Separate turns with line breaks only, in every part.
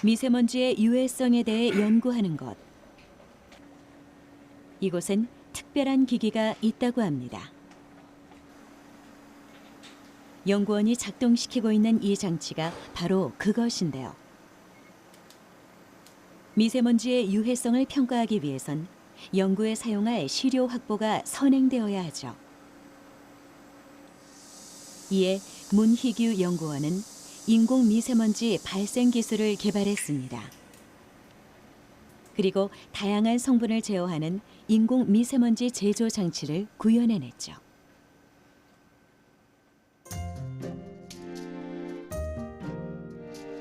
미세먼지의 유해성에 대해 연구하는 것. 이곳엔 특별한 기기가 있다고 합니다. 연구원이 작동시키고 있는 이 장치가 바로 그것인데요. 미세먼지의 유해성을 평가하기 위해선 연구에 사용할 시료 확보가 선행되어야 하죠. 이에 문희규 연구원은 인공 미세먼지 발생 기술을 개발했습니다. 그리고 다양한 성분을 제어하는 인공 미세먼지 제조 장치를 구현해냈죠.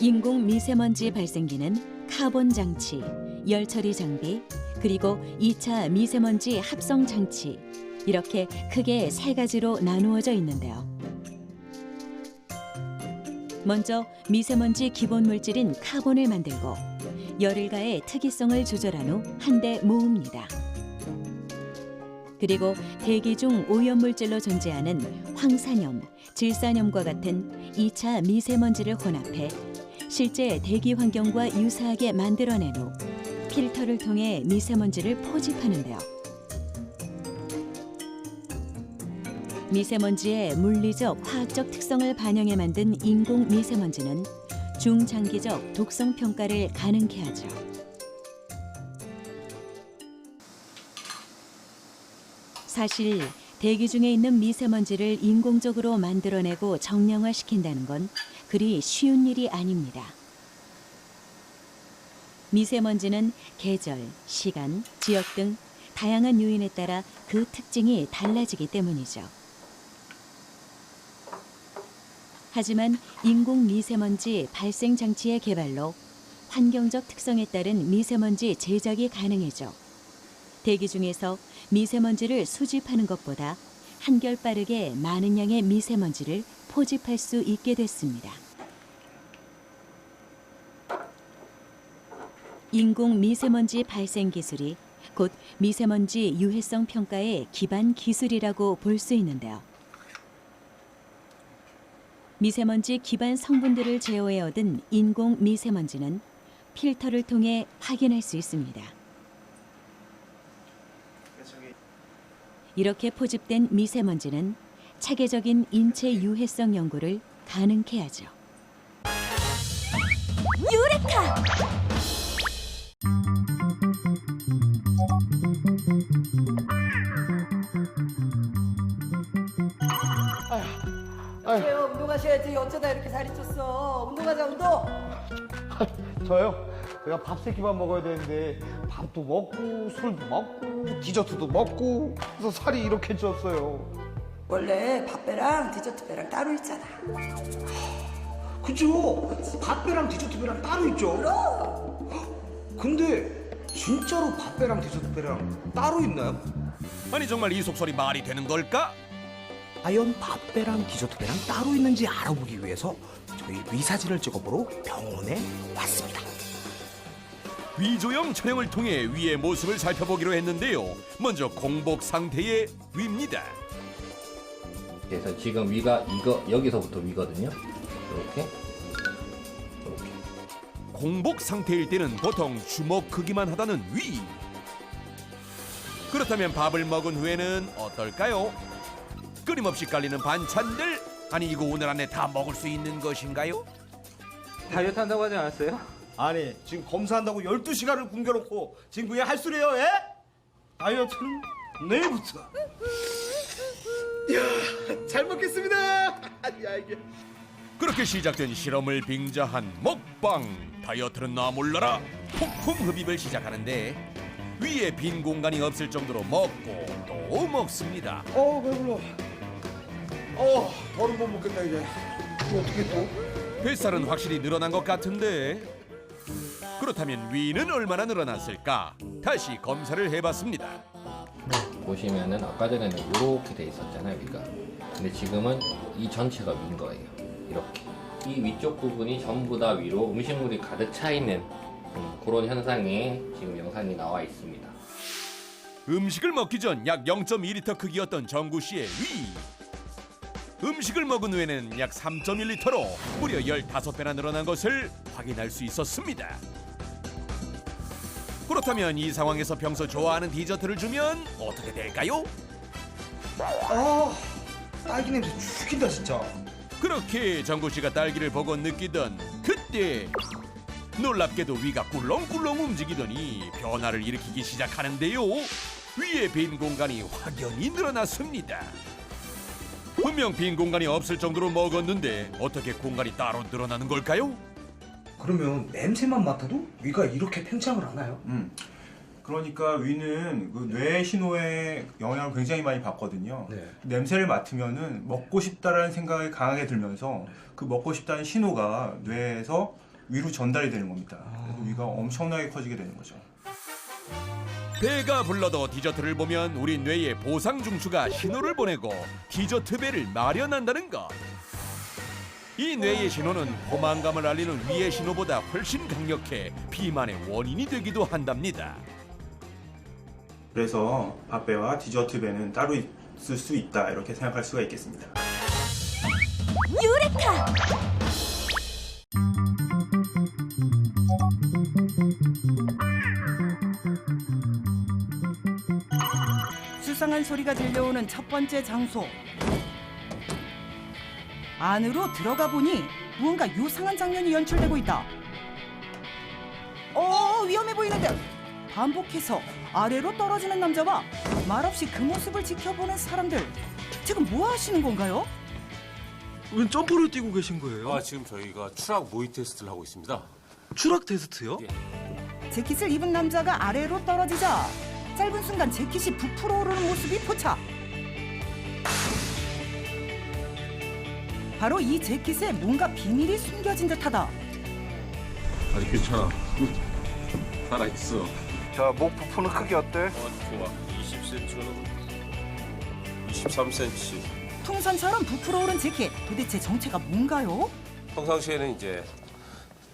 인공 미세먼지 발생기는 카본 장치, 열 처리 장비, 그리고 2차 미세먼지 합성 장치, 이렇게 크게 세 가지로 나누어져 있는데요. 먼저 미세먼지 기본 물질인 카본을 만들고 열을 가해 특이성을 조절한 후 한 대 모읍니다. 그리고 대기 중 오염물질로 존재하는 황산염, 질산염과 같은 2차 미세먼지를 혼합해 실제 대기 환경과 유사하게 만들어낸 후 필터를 통해 미세먼지를 포집하는데요. 미세먼지의 물리적, 화학적 특성을 반영해 만든 인공 미세먼지는 중장기적 독성 평가를 가능케 하죠. 사실 대기 중에 있는 미세먼지를 인공적으로 만들어내고 정량화시킨다는 건 그리 쉬운 일이 아닙니다. 미세먼지는 계절, 시간, 지역 등 다양한 요인에 따라 그 특징이 달라지기 때문이죠. 하지만 인공 미세먼지 발생 장치의 개발로 환경적 특성에 따른 미세먼지 제작이 가능해져 대기 중에서 미세먼지를 수집하는 것보다 한결 빠르게 많은 양의 미세먼지를 포집할 수 있게 됐습니다. 인공 미세먼지 발생 기술이 곧 미세먼지 유해성 평가의 기반 기술이라고 볼 수 있는데요. 미세먼지 기반 성분들을 제어해 얻은 인공 미세먼지는 필터를 통해 확인할 수 있습니다. 이렇게 포집된 미세먼지는 차계적인 인체 유해성 연구를 가능케 하죠. 유레카!
그래요, 운동하셔야지. 어쩌다 이렇게 살이 쪘어. 운동하자, 운동.
저요? 제가 밥 3끼만 먹어야 되는데 밥도 먹고 술도 먹고 디저트도 먹고 그래서 살이 이렇게 쪘어요.
원래 밥배랑 디저트배랑 따로 있잖아.
그죠? 밥배랑 디저트배랑 따로 있죠?
그럼.
근데 진짜로 밥배랑 디저트배랑 따로 있나요?
아니 정말 이 속설이 말이 되는 걸까?
과연 밥배랑 디저트배랑 따로 있는지 알아보기 위해서 저희 위사진을 찍어보러 병원에 왔습니다.
위조형 촬영을 통해 위의 모습을 살펴보기로 했는데요. 먼저 공복 상태의 위입니다.
그래서 지금 위가 이거 여기서부터 위거든요. 이렇게.
공복 상태일 때는 보통 주먹 크기만 하다는 위. 그렇다면 밥을 먹은 후에는 어떨까요? 끊임없이 깔리는 반찬들. 아니 이거 오늘 안에 다 먹을 수 있는 것인가요?
다이어트 한다고 하지 않았어요?
아니 지금 검사한다고 12시간을 굶겨놓고 지금 그게 할 소리예요? 예? 다이어트는 내일부터. 이야 잘 먹겠습니다. 야 이게.
그렇게 시작된 실험을 빙자한 먹방. 다이어트는 나 몰라라 폭풍 흡입을 시작하는데 위에 빈 공간이 없을 정도로 먹고 또 먹습니다.
배불러. 더는 못 먹겠다 이제. 이거 어떻게 또?
뱃살은 확실히 늘어난 것 같은데 그렇다면 위는 얼마나 늘어났을까? 다시 검사를 해봤습니다.
보시면은 아까 전에는 이렇게 돼 있었잖아요, 위가. 근데 지금은 이 전체가 위인 거예요. 이렇게. 이 위쪽 부분이 전부 다 위로 음식물이 가득 차 있는 그런 현상에 지금 영상이 나와 있습니다.
음식을 먹기 전 약 0.2리터 크기였던 정구 씨의 위. 음식을 먹은 후에는 약 3.1리터로 무려 15배나 늘어난 것을 확인할 수 있었습니다. 그렇다면 이 상황에서 평소 좋아하는 디저트를 주면 어떻게 될까요?
아, 딸기 냄새 죽인다 진짜.
그렇게 정구 씨가 딸기를 보고 느끼던 그때 놀랍게도 위가 꿀렁꿀렁 움직이더니 변화를 일으키기 시작하는데요. 위에 빈 공간이 확연히 늘어났습니다. 분명 빈 공간이 없을 정도로 먹었는데 어떻게 공간이 따로 늘어나는 걸까요?
그러면 냄새만 맡아도 위가 이렇게 팽창을 하나요?
그러니까 위는 그 뇌 신호에 영향을 굉장히 많이 받거든요.
네.
냄새를 맡으면은 먹고 싶다라는 생각이 강하게 들면서 그 먹고 싶다는 신호가 뇌에서 위로 전달이 되는 겁니다. 그래서 위가 엄청나게 커지게 되는 거죠.
배가 불러도 디저트를 보면 우리 뇌에 보상 중추가 신호를 보내고 디저트 배를 마련한다는 것. 이 뇌의 신호는 포만감을 알리는 위의 신호보다 훨씬 강력해 비만의 원인이 되기도 한답니다.
그래서 밥배와 디저트 배는 따로 있을 수 있다 이렇게 생각할 수가 있겠습니다.
수상한 소리가 들려오는 첫 번째 장소. 안으로 들어가 보니 무언가 요상한 장면이 연출되고 있다. 위험해 보이는데. 반복해서 아래로 떨어지는 남자와 말없이 그 모습을 지켜보는 사람들. 지금 뭐 하시는 건가요?
웬 점프를 뛰고 계신 거예요?
지금 저희가 추락 모의 테스트를 하고 있습니다.
추락 테스트요?
재킷을 입은 남자가 아래로 떨어지자 짧은 순간 재킷이 부풀어 오르는 모습이 포착. 바로 이 재킷에 뭔가 비밀이 숨겨진 듯하다.
아니 괜찮아. 살아있어.
자, 목 부푸는 크기 어때?
좋아. 20cm로 23cm.
풍선처럼 부풀어 오른 재킷. 도대체 정체가 뭔가요?
평상시에는 이제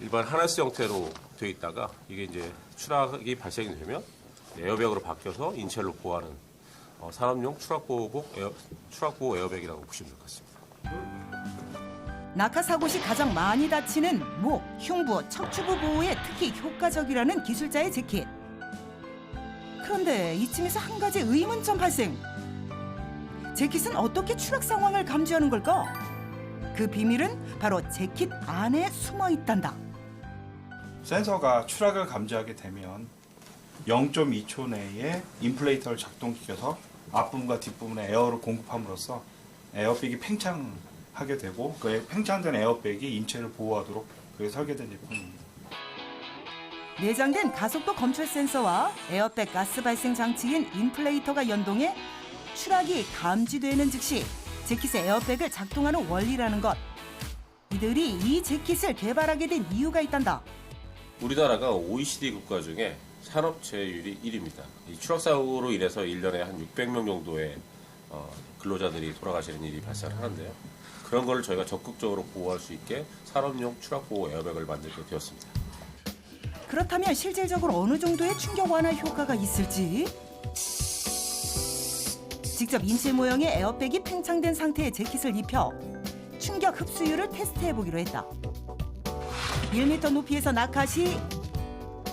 일반 하네스 형태로 되어 있다가 이게 이제 추락이 발생이 되면 에어백으로 바뀌어서 인체를 보호하는 산업용 추락보호 에어백이라고 보시면 될 것 같습니다.
낙하 사고 시 가장 많이 다치는 목, 흉부, 척추부 보호에 특히 효과적이라는 기술자의 재킷. 그런데 이쯤에서 한 가지 의문점 발생. 재킷은 어떻게 추락 상황을 감지하는 걸까? 그 비밀은 바로 재킷 안에 숨어 있단다.
센서가 추락을 감지하게 되면 0.2초 내에 인플레이터를 작동시켜서 앞부분과 뒷부분에 에어를 공급함으로써 에어백이 팽창하게 되고 그 팽창된 에어백이 인체를 보호하도록 그게 설계된 제품입니다.
내장된 가속도 검출 센서와 에어백 가스 발생 장치인 인플레이터가 연동해 추락이 감지되는 즉시 재킷의 에어백을 작동하는 원리라는 것. 이들이 이 재킷을 개발하게 된 이유가 있단다.
우리나라가 OECD 국가 중에 산업재해율이 1위입니다. 이 추락사고로 인해서 1년에 한 600명 정도의 근로자들이 돌아가시는 일이 발생하는데요. 그런 걸 저희가 적극적으로 보호할 수 있게 산업용 추락보호 에어백을 만들게 되었습니다.
그렇다면 실질적으로 어느 정도의 충격 완화 효과가 있을지? 직접 인체 모형의 에어백이 팽창된 상태의 재킷을 입혀 충격 흡수율을 테스트해보기로 했다. 1m 높이에서 낙하 시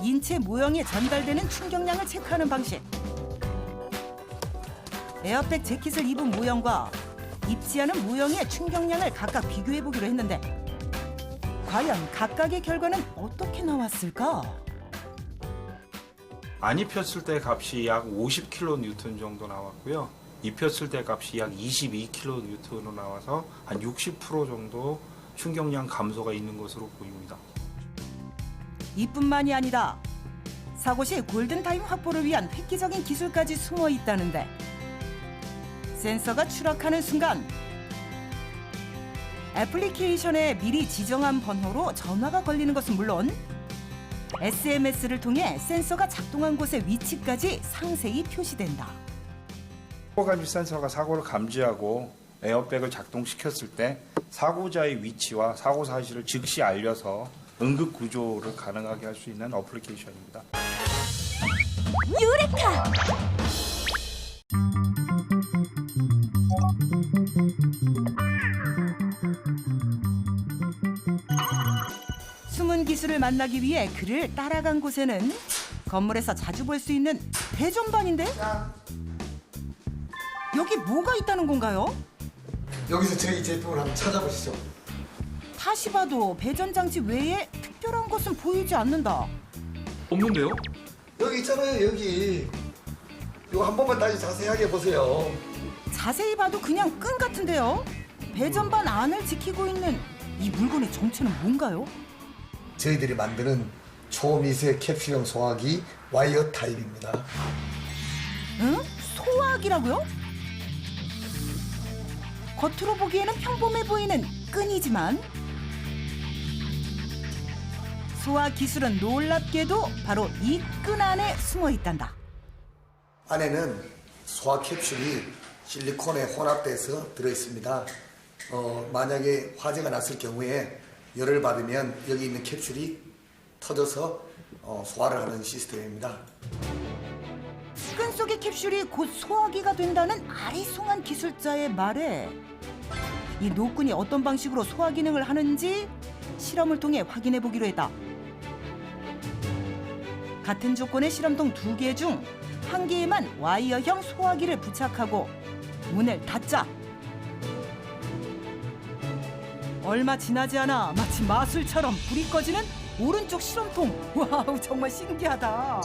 인체 모형에 전달되는 충격량을 체크하는 방식. 에어백 재킷을 입은 모형과 입지 않은 모형의 충격량을 각각 비교해보기로 했는데 과연 각각의 결과는 어떻게 나왔을까?
안 입혔을 때 값이 약 50kN 정도 나왔고요. 입혔을 때 값이 약 22kN으로 나와서 한 60% 정도 충격량 감소가 있는 것으로 보입니다.
이뿐만이 아니다. 사고 시 골든타임 확보를 위한 획기적인 기술까지 숨어 있다는데 센서가 추락하는 순간 애플리케이션에 미리 지정한 번호로 전화가 걸리는 것은 물론 SMS를 통해 센서가 작동한 곳의 위치까지 상세히 표시된다.
사고감지 센서가 사고를 감지하고 에어백을 작동시켰을 때 사고자의 위치와 사고 사실을 즉시 알려서 응급 구조를 가능하게 할 수 있는 어플리케이션입니다.
유레카!
숨은 기술을 만나기 위해 그를 따라간 곳에는 건물에서 자주 볼 수 있는 배전반인데? 여기 뭐가 있다는 건가요?
여기서 저희 제품을 한번 찾아보시죠.
다시 봐도 배전 장치 외에 특별한 것은 보이지 않는다.
없는데요?
여기 있잖아요, 여기. 이거 한 번만 다시 자세하게 보세요.
자세히 봐도 그냥 끈 같은데요? 배전반 안을 지키고 있는 이 물건의 정체는 뭔가요?
저희들이 만드는 초미세 캡슐형 소화기 와이어 타입입니다.
응? 소화기라고요? 겉으로 보기에는 평범해 보이는 끈이지만 소화 기술은 놀랍게도 바로 이 끈 안에 숨어 있단다.
안에는 소화 캡슐이 실리콘에 혼합돼서 들어있습니다. 만약에 화재가 났을 경우에 열을 받으면 여기 있는 캡슐이 터져서 소화를 하는 시스템입니다.
끈 속의 캡슐이 곧 소화기가 된다는 아리송한 기술자의 말에 이 노끈이 어떤 방식으로 소화 기능을 하는지 실험을 통해 확인해 보기로 했다. 같은 조건의 실험통 2개 중 1개에만 와이어형 소화기를 부착하고 문을 닫자. 얼마 지나지 않아 마치 마술처럼 불이 꺼지는 오른쪽 실험통. 와우, 정말 신기하다.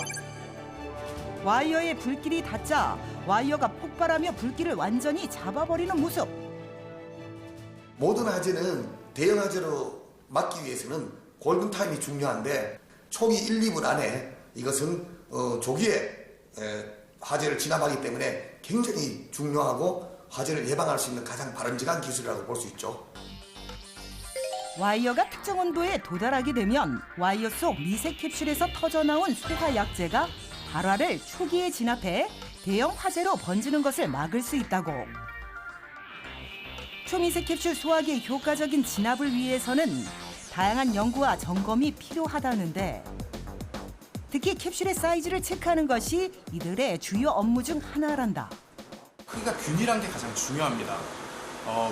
와이어에 불길이 닿자 와이어가 폭발하며 불길을 완전히 잡아버리는 모습.
모든 화재는 대형 화재로 막기 위해서는 골든 타임이 중요한데 초기 1, 2분 안에 이것은 조기에 화재를 진압하기 때문에 굉장히 중요하고 화재를 예방할 수 있는 가장 바람직한 기술이라고 볼 수 있죠.
와이어가 특정 온도에 도달하게 되면 와이어 속 미세 캡슐에서 터져나온 소화약재가 발화를 초기에 진압해 대형 화재로 번지는 것을 막을 수 있다고. 초미세 캡슐 소화기의 효과적인 진압을 위해서는 다양한 연구와 점검이 필요하다는데 특히 캡슐의 사이즈를 체크하는 것이 이들의 주요 업무 중 하나란다.
크기가 균일한 게 가장 중요합니다.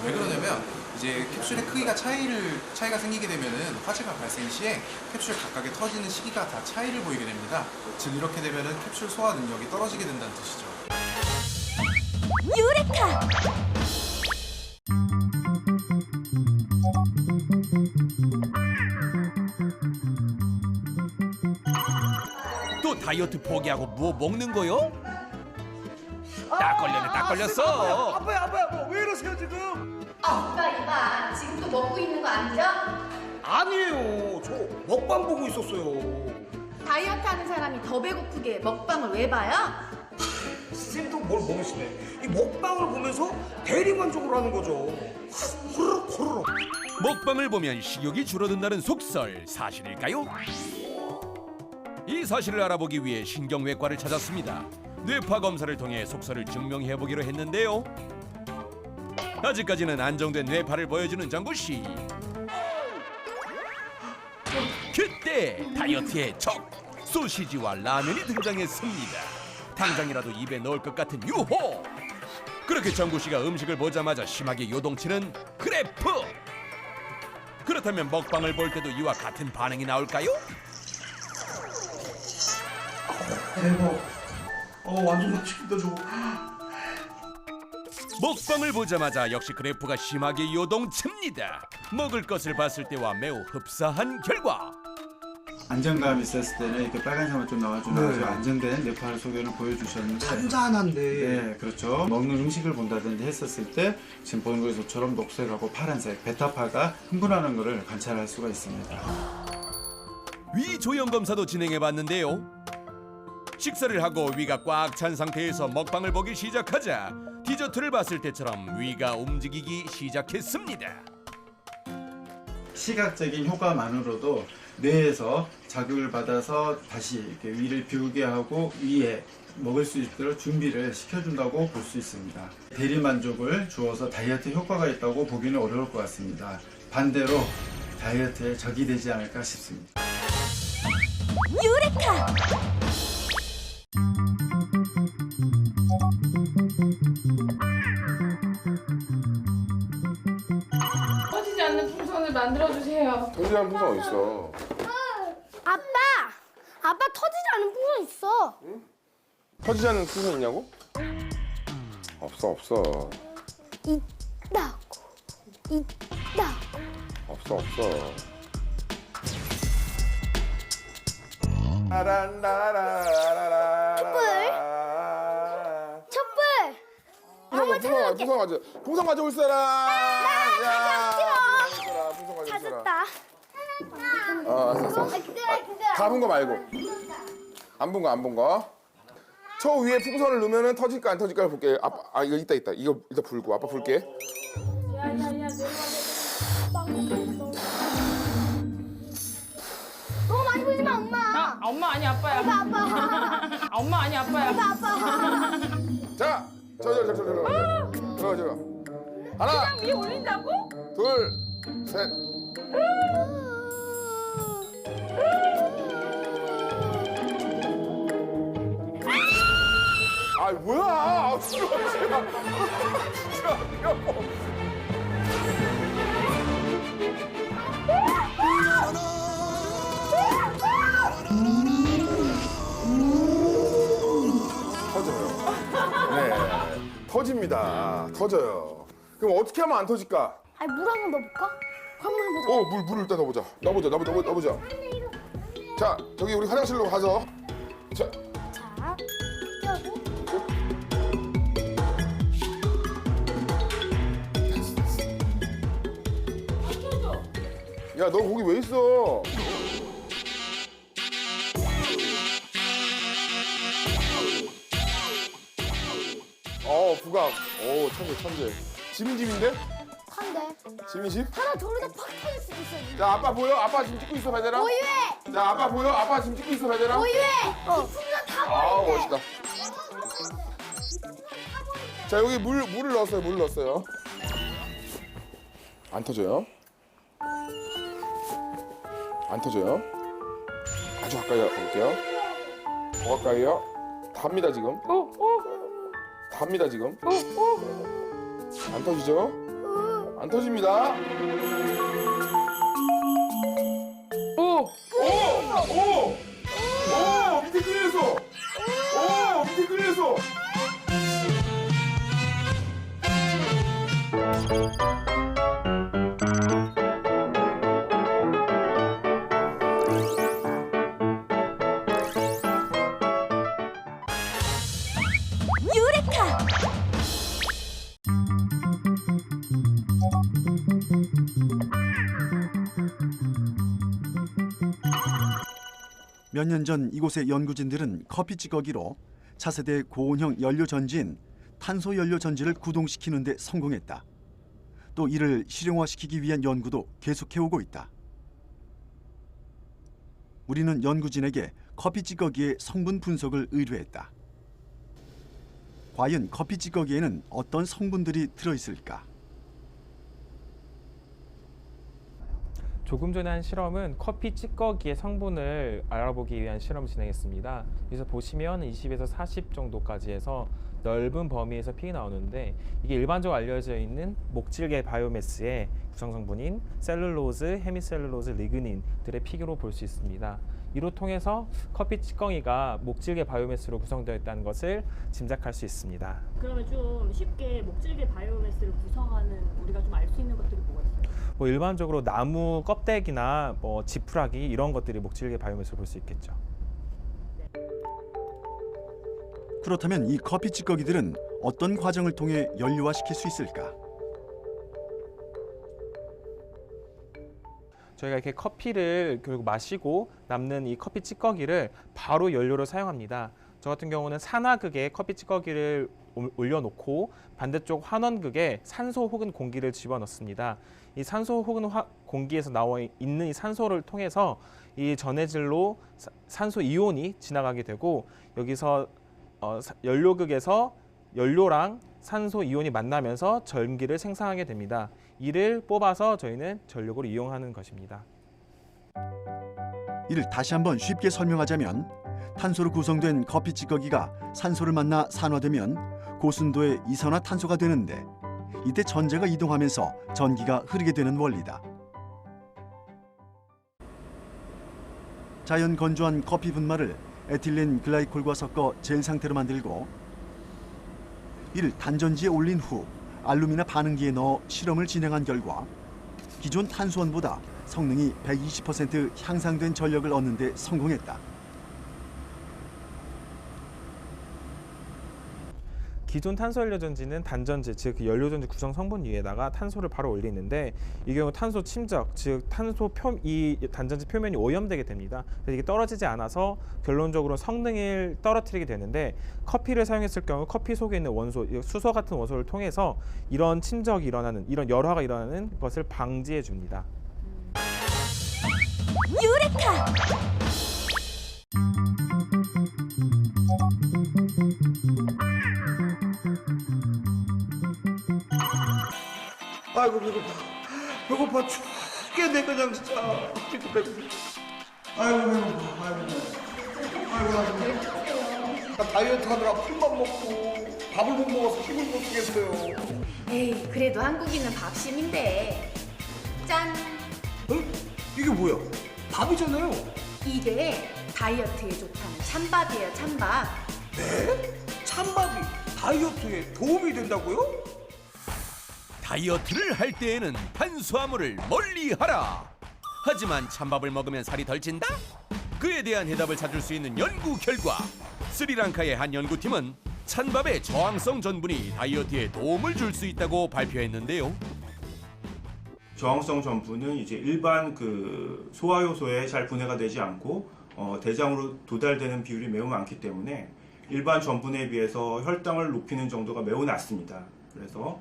왜 그러냐면 이제 캡슐의 크기가 차이가 생기게 되면은 화재가 발생 시에 캡슐 각각의 터지는 시기가 다 차이를 보이게 됩니다. 즉 이렇게 되면은 캡슐 소화 능력이 떨어지게 된다는 뜻이죠.
유레카!
또 다이어트 포기하고 뭐 먹는 거요? 딱 걸렸네, 딱 걸렸어.
아빠야, 왜 이러세요 지금?
이봐. 지금도 먹고 있는 거 아니죠?
아니에요, 저 먹방 보고 있었어요.
다이어트 하는 사람이 더 배고프게 먹방을 왜 봐요?
쌤도 뭘 모르시네. 이 먹방을 보면서 대리만족을 하는 거죠. 호로록.
먹방을 보면 식욕이 줄어든다는 속설 사실일까요? 이 사실을 알아보기 위해 신경외과를 찾았습니다. 뇌파 검사를 통해 속설을 증명해보기로 했는데요. 아직까지는 안정된 뇌파를 보여주는 정구 씨. 그때 다이어트의 적 소시지와 라면이 등장했습니다. 당장이라도 입에 넣을 것 같은 유호. 그렇게 정구 씨가 음식을 보자마자 심하게 요동치는 그래프. 그렇다면 먹방을 볼 때도 이와 같은 반응이 나올까요?
대박. 완전 맛있겠다 저거.
먹방을 보자마자 역시 그래프가 심하게 요동칩니다. 먹을 것을 봤을 때와 매우 흡사한 결과.
안정감이 있었을 때는 이렇게 빨간색만 좀 나와주는 아주 안정된 뇌파 소견을 보여주셨는데
잔잔한데.
네, 그렇죠. 먹는 음식을 본다든지 했었을 때 지금 보는 것처럼 녹색하고 파란색 베타파가 흥분하는 것을 관찰할 수가 있습니다.
위 조형 검사도 진행해봤는데요. 식사를 하고 위가 꽉 찬 상태에서 먹방을 보기 시작하자 디저트를 봤을 때처럼 위가 움직이기 시작했습니다.
시각적인 효과만으로도 뇌에서 자극을 받아서 다시 이렇게 위를 비우게 하고 위에 먹을 수 있도록 준비를 시켜준다고 볼 수 있습니다. 대리만족을 주어서 다이어트 효과가 있다고 보기는 어려울 것 같습니다. 반대로 다이어트에 적이 되지 않을까 싶습니다.
유레카!
터지지 않는 풍선을 만들어주세요.
터지지 않는 풍선 어딨어?
아빠 터지지 않은 풍선 있어.
터지지 않는 풍선 있냐고? 없어.
있다.
없어.
촛불. 한번 찾아볼게.
풍선 가져올 사람.
풍선 가져올 사람. 찾았다.
알았어. 다 본 거 말고. 안 본 거. 저 위에 풍선을 넣으면 터질까 안 터질까를 볼게. 이거 있다. 이거 일단 불고 아빠 불게.
너무 많이 불지 마, 엄마.
엄마 아니 아빠야.
아빠.
엄마 아니 아빠야.
아빠.
자, 저. 하나.
그냥 위에 올린다고?
둘, 셋. 뭐야? 진짜. 터져요. 네, 터집니다. 터져요. 그럼 어떻게 하면 안 터질까?
아니 물 한 번 넣어볼까? 한번 해보자.
물을 일단 넣어보자. 자, 저기 우리 화장실로 가서. 자.
껴고.
야, 너 거기 왜 있어? 부각. 천재. 지민 집인데?
한대.
지민 집?
하나 둘다 팍 터질 수도 있어.
자, 아빠 보여? 아빠 지금 찍고 있어, 배대라?
오유해.
자, 아빠 보여? 아빠 지금 찍고 있어, 배대라?
오유해. 풍선 다 버린대.
멋있다. 자, 여기 물을 넣었어요. 안 터져요. 아주 가까이 가볼게요. 더 가까이요. 답니다, 지금. 안 터지죠? 안 터집니다. 밑에 끌렸어.
유레카!
몇 년 전 이곳의 연구진들은 커피 찌꺼기로 차세대 고온형 연료 전지인 탄소 연료 전지를 구동시키는 데 성공했다. 또 이를 실용화시키기 위한 연구도 계속해오고 있다. 우리는 연구진에게 커피 찌꺼기의 성분 분석을 의뢰했다. 과연 커피 찌꺼기에는 어떤 성분들이 들어있을까?
조금 전에 한 실험은 커피 찌꺼기의 성분을 알아보기 위한 실험을 진행했습니다. 그래서 보시면 20에서 40 정도까지 해서 넓은 범위에서 픽이 나오는데 이게 일반적으로 알려져 있는 목질계 바이오매스의 구성 성분인 셀룰로즈, 헤미셀룰로즈, 리그닌들의 픽으로 볼 수 있습니다. 이로 통해서 커피 찌꺼기가 목질계 바이오매스로 구성되어 있다는 것을 짐작할 수 있습니다.
그러면 좀 쉽게 목질계 바이오매스를 구성하는 우리가 좀 알 수 있는 것들이 뭐가 있어요?
일반적으로 나무 껍데기나 지푸라기 이런 것들이 목질계 바이오매스로 볼 수 있겠죠.
그렇다면 이 커피 찌꺼기들은 어떤 과정을 통해 연료화시킬 수 있을까?
저희가 이렇게 커피를 결국 마시고 남는 이 커피 찌꺼기를 바로 연료로 사용합니다. 저 같은 경우는 산화극에 커피 찌꺼기를 올려놓고 반대쪽 환원극에 산소 혹은 공기를 집어넣습니다. 이 산소 혹은 공기에서 나와 있는 이 산소를 통해서 이 전해질로 산소 이온이 지나가게 되고 여기서 연료극에서 연료랑 산소 이온이 만나면서 전기를 생산하게 됩니다. 이를 뽑아서 저희는 전력으로 이용하는 것입니다.
이를 다시 한번 쉽게 설명하자면 탄소로 구성된 커피 찌꺼기가 산소를 만나 산화되면 고순도의 이산화탄소가 되는데 이때 전자가 이동하면서 전기가 흐르게 되는 원리다. 자연 건조한 커피 분말을 에틸렌 글라이콜과 섞어 젤 상태로 만들고 이를 단전지에 올린 후 알루미나 반응기에 넣어 실험을 진행한 결과 기존 탄소원보다 성능이 120% 향상된 전력을 얻는 데 성공했다.
기존 탄소연료전지는 단전지, 즉 연료전지 구성 성분 위에다가 탄소를 바로 올리는데 이 경우 탄소 침적, 즉 이 단전지 표면이 오염되게 됩니다. 그래서 이게 떨어지지 않아서 결론적으로 성능을 떨어뜨리게 되는데 커피를 사용했을 경우 커피 속에 있는 원소, 수소 같은 원소를 통해서 이런 침적이 일어나는, 이런 열화가 일어나는 것을 방지해 줍니다.
유레카!
아이고 배고파 죽겠네 그냥 진짜. 아이고 배고파. 나 다이어트 하느라 풀만 먹고 밥을 못 먹어서 힘을 못 쓰겠어요.
에이, 그래도 한국인은 밥심인데. 짠!
이게 뭐야? 밥이잖아요.
이게 다이어트에 좋다는 찬밥이에요, 찬밥.
네? 찬밥이 다이어트에 도움이 된다고요?
다이어트를 할 때에는 탄수화물을 멀리하라. 하지만 찬밥을 먹으면 살이 덜 찐다? 그에 대한 해답을 찾을 수 있는 연구 결과, 스리랑카의 한 연구팀은 찬밥의 저항성 전분이 다이어트에 도움을 줄 수 있다고 발표했는데요.
저항성 전분은 이제 일반 그 소화 효소에 잘 분해가 되지 않고 대장으로 도달되는 비율이 매우 많기 때문에 일반 전분에 비해서 혈당을 높이는 정도가 매우 낮습니다. 그래서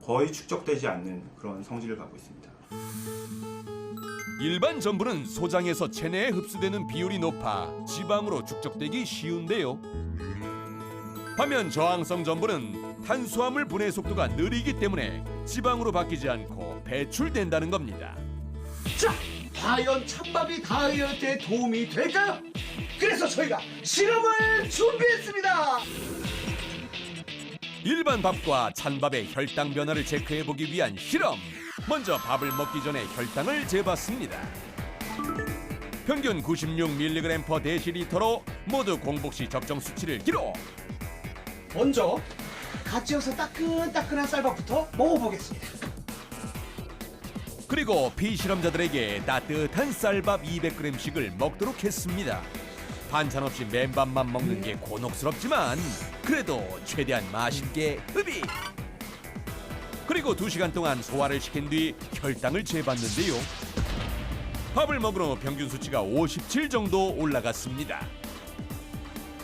거의 축적되지 않는 그런 성질을 갖고 있습니다.
일반 전분은 소장에서 체내에 흡수되는 비율이 높아 지방으로 축적되기 쉬운데요. 반면 저항성 전분은 탄수화물 분해 속도가 느리기 때문에 지방으로 바뀌지 않고 배출된다는 겁니다.
자, 과연 찬밥이 다이어트에 도움이 될까요? 그래서 저희가 실험을 준비했습니다.
일반 밥과 찬밥의 혈당 변화를 체크해보기 위한 실험. 먼저 밥을 먹기 전에 혈당을 재봤습니다. 평균 96mg/dl로 모두 공복 시 적정 수치를 기록.
먼저 갓 지어서 따끈따끈한 쌀밥부터 먹어보겠습니다.
그리고 피실험자들에게 따뜻한 쌀밥 200g씩을 먹도록 했습니다. 반찬 없이 맨밥만 먹는 게 곤혹스럽지만 그래도 최대한 맛있게 흡입. 그리고 2시간 동안 소화를 시킨 뒤 혈당을 재봤는데요. 밥을 먹은 후 평균 수치가 57 정도 올라갔습니다.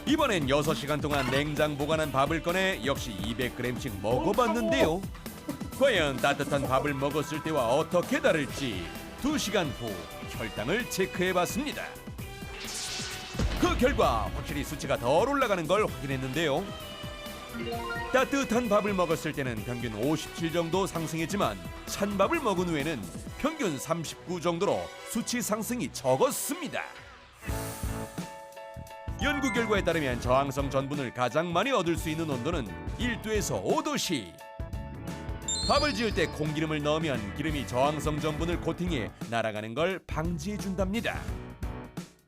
이번엔 6시간 동안 냉장 보관한 밥을 꺼내 역시 200g씩 먹어봤는데요. 과연 따뜻한 밥을 먹었을 때와 어떻게 다를지 2시간 후 혈당을 체크해봤습니다. 그 결과 확실히 수치가 덜 올라가는 걸 확인했는데요. 따뜻한 밥을 먹었을 때는 평균 57 정도 상승했지만 찬밥을 먹은 후에는 평균 39 정도로 수치 상승이 적었습니다. 연구 결과에 따르면 저항성 전분을 가장 많이 얻을 수 있는 온도는 1도에서 5도씨. 밥을 지을 때 콩기름을 넣으면 기름이 저항성 전분을 코팅해 날아가는 걸 방지해 준답니다.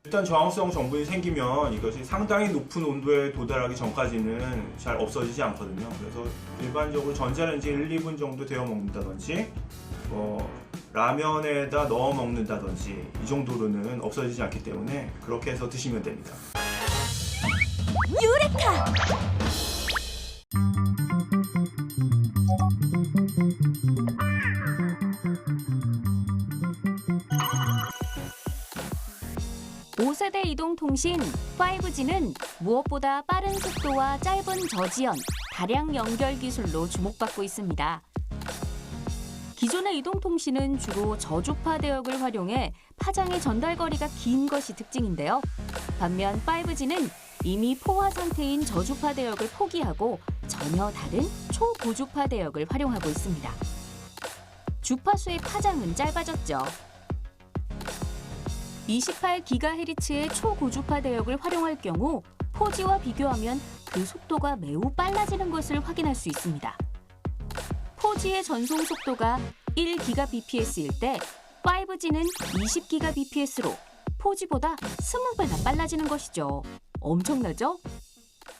일단 저항성 전분이 생기면 이것이 상당히 높은 온도에 도달하기 전까지는 잘 없어지지 않거든요. 그래서 일반적으로 전자레인지 1, 2분 정도 데워 먹는다든지 라면에다 넣어 먹는다든지 이 정도로는 없어지지 않기 때문에 그렇게 해서 드시면 됩니다.
유레카!
(5세대) 이동통신 5G는 무엇보다 빠른 속도와 짧은 저지연, 다량 연결 기술로 주목받고 있습니다. 기존의 이동통신은 주로 저주파 대역을 활용해 파장의 전달 거리가 긴 것이 특징인데요. 반면 5G는 이미 포화 상태인 저주파 대역을 포기하고 전혀 다른 초고주파 대역을 활용하고 있습니다. 주파수의 파장은 짧아졌죠. 28GHz의 초고주파 대역을 활용할 경우 4G와 비교하면 그 속도가 매우 빨라지는 것을 확인할 수 있습니다. 4G의 전송 속도가 1GBps일 때 5G는 20GBps로 4G보다 20배나 빨라지는 것이죠. 엄청나죠?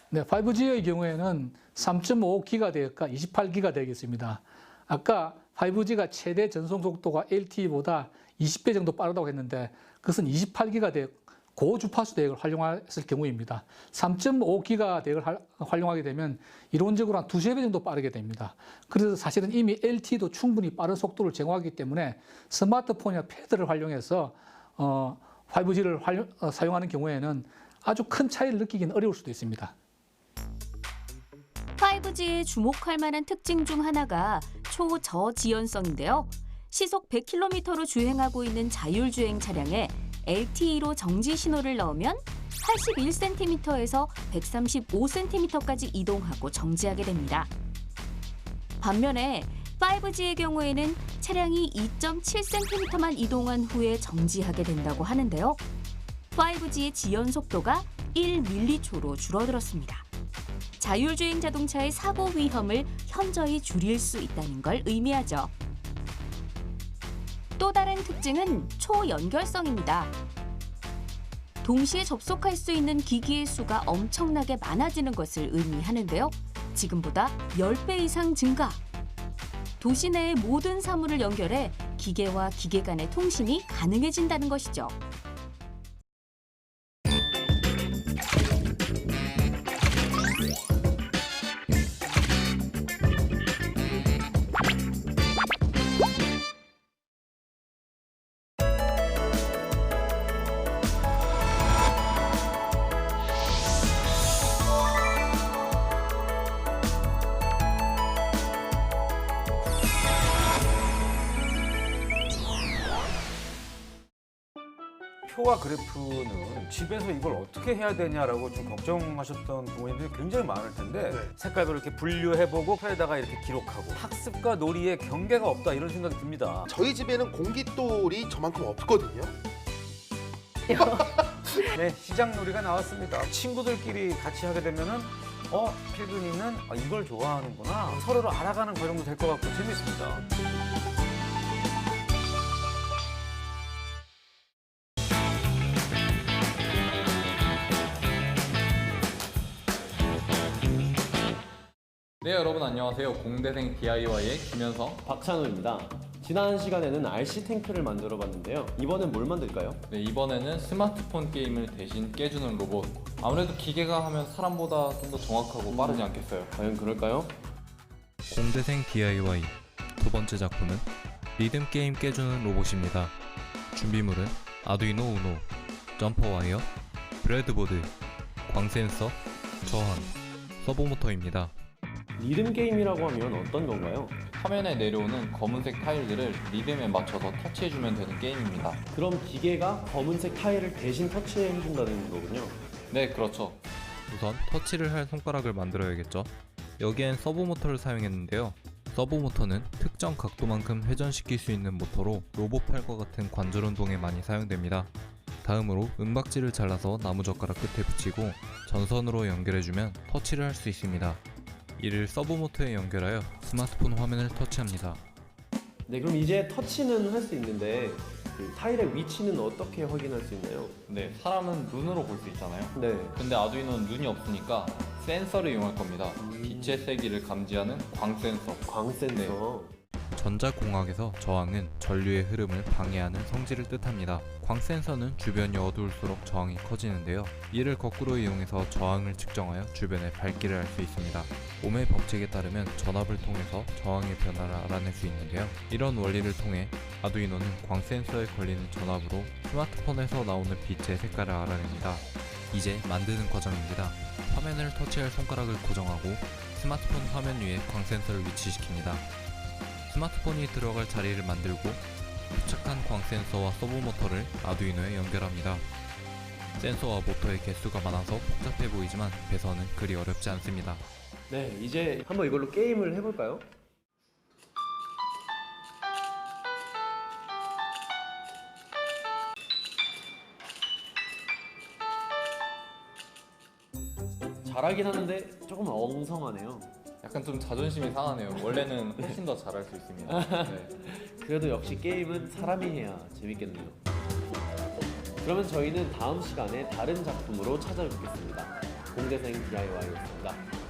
네, 5G의 경우에는 3.5기가 대역과 28기가 되겠습니다. 아까 5G가 최대 전송 속도가 LTE보다 20배 정도 빠르다고 했는데 그것은 28기가 대역, 고주파수 대역을 활용했을 경우입니다. 3.5기가 대역을 활용하게 되면 이론적으로 한 2~3배 정도 빠르게 됩니다. 그래서 사실은 이미 LTE도 충분히 빠른 속도를 제공하기 때문에 스마트폰이나 패드를 활용해서 5G를 사용하는 경우에는 아주 큰 차이를 느끼기는 어려울 수도 있습니다.
5G의 주목할 만한 특징 중 하나가 초저지연성인데요. 시속 100km로 주행하고 있는 자율주행 차량에 LTE로 정지 신호를 넣으면 81cm에서 135cm까지 이동하고 정지하게 됩니다. 반면에 5G의 경우에는 차량이 2.7cm만 이동한 후에 정지하게 된다고 하는데요. 5G의 지연 속도가 1m초로 줄어들었습니다. 자율주행 자동차의 사고 위험을 현저히 줄일 수 있다는 걸 의미하죠. 또 다른 특징은 초연결성입니다. 동시에 접속할 수 있는 기기의 수가 엄청나게 많아지는 것을 의미하는데요. 지금보다 10배 이상 증가. 도시 내의 모든 사물을 연결해 기계와 기계 간의 통신이 가능해진다는 것이죠.
표와 그래프는 집에서 이걸 어떻게 해야 되냐라고 좀 걱정하셨던 부모님들이 굉장히 많을 텐데 색깔별로 이렇게 분류해보고 표에다가 이렇게 기록하고 학습과 놀이에 경계가 없다 이런 생각이 듭니다.
저희 집에는 공깃돌이 저만큼 없거든요.
네, 시장놀이가 나왔습니다. 친구들끼리 같이 하게 되면은 필근이는 이걸 좋아하는구나. 서로를 알아가는 과정도 될 것 같고 재밌습니다.
네, 여러분 안녕하세요. 공대생 DIY의 김현성,
박찬호입니다. 지난 시간에는 RC 탱크를 만들어 봤는데요. 이번엔 뭘 만들까요?
네, 이번에는 스마트폰 게임을 대신 깨주는 로봇. 아무래도 기계가 하면 사람보다 좀 더 정확하고 빠르지 않겠어요?
과연 그럴까요?
공대생 DIY 두 번째 작품은 리듬 게임 깨주는 로봇입니다. 준비물은 아두이노 우노, 점퍼 와이어, 브레드보드, 광센서, 저항, 서브모터입니다.
리듬 게임이라고 하면 어떤 건가요?
화면에 내려오는 검은색 타일들을 리듬에 맞춰서 터치해주면 되는 게임입니다.
그럼 기계가 검은색 타일을 대신 터치해준다는 거군요.
네, 그렇죠.
우선 터치를 할 손가락을 만들어야겠죠. 여기엔 서브모터를 사용했는데요. 서브모터는 특정 각도만큼 회전시킬 수 있는 모터로 로봇팔과 같은 관절 운동에 많이 사용됩니다. 다음으로 은박지를 잘라서 나무젓가락 끝에 붙이고 전선으로 연결해주면 터치를 할 수 있습니다. 이를 서브모터에 연결하여 스마트폰 화면을 터치합니다.
네, 그럼 이제 터치는 할 수 있는데 그 타일의 위치는 어떻게 확인할 수 있나요?
네, 사람은 눈으로 볼 수 있잖아요.
네.
근데 아두이노는 눈이 없으니까 센서를 이용할 겁니다. 빛의 세기를 감지하는 광센서.
광센서.
전자공학에서 저항은 전류의 흐름을 방해하는 성질을 뜻합니다. 광센서는 주변이 어두울수록 저항이 커지는데요. 이를 거꾸로 이용해서 저항을 측정하여 주변의 밝기를 알 수 있습니다. 옴의 법칙에 따르면 전압을 통해서 저항의 변화를 알아낼 수 있는데요. 이런 원리를 통해 아두이노는 광센서에 걸리는 전압으로 스마트폰에서 나오는 빛의 색깔을 알아냅니다. 이제 만드는 과정입니다. 화면을 터치할 손가락을 고정하고 스마트폰 화면 위에 광센서를 위치시킵니다. 스마트폰이 들어갈 자리를 만들고 부착한 광센서와 서브모터를 아두이노에 연결합니다. 센서와 모터의 개수가 많아서 복잡해 보이지만 배선은 그리 어렵지 않습니다.
네, 이제 한번 이걸로 게임을 해볼까요? 잘하긴 하는데 조금 엉성하네요.
약간 좀 자존심이 상하네요. 원래는 훨씬 더 잘할 수 있습니다. 네.
그래도 역시 게임은 사람이 해야 재밌겠네요. 그러면 저희는 다음 시간에 다른 작품으로 찾아뵙겠습니다. 공대생 DIY였습니다.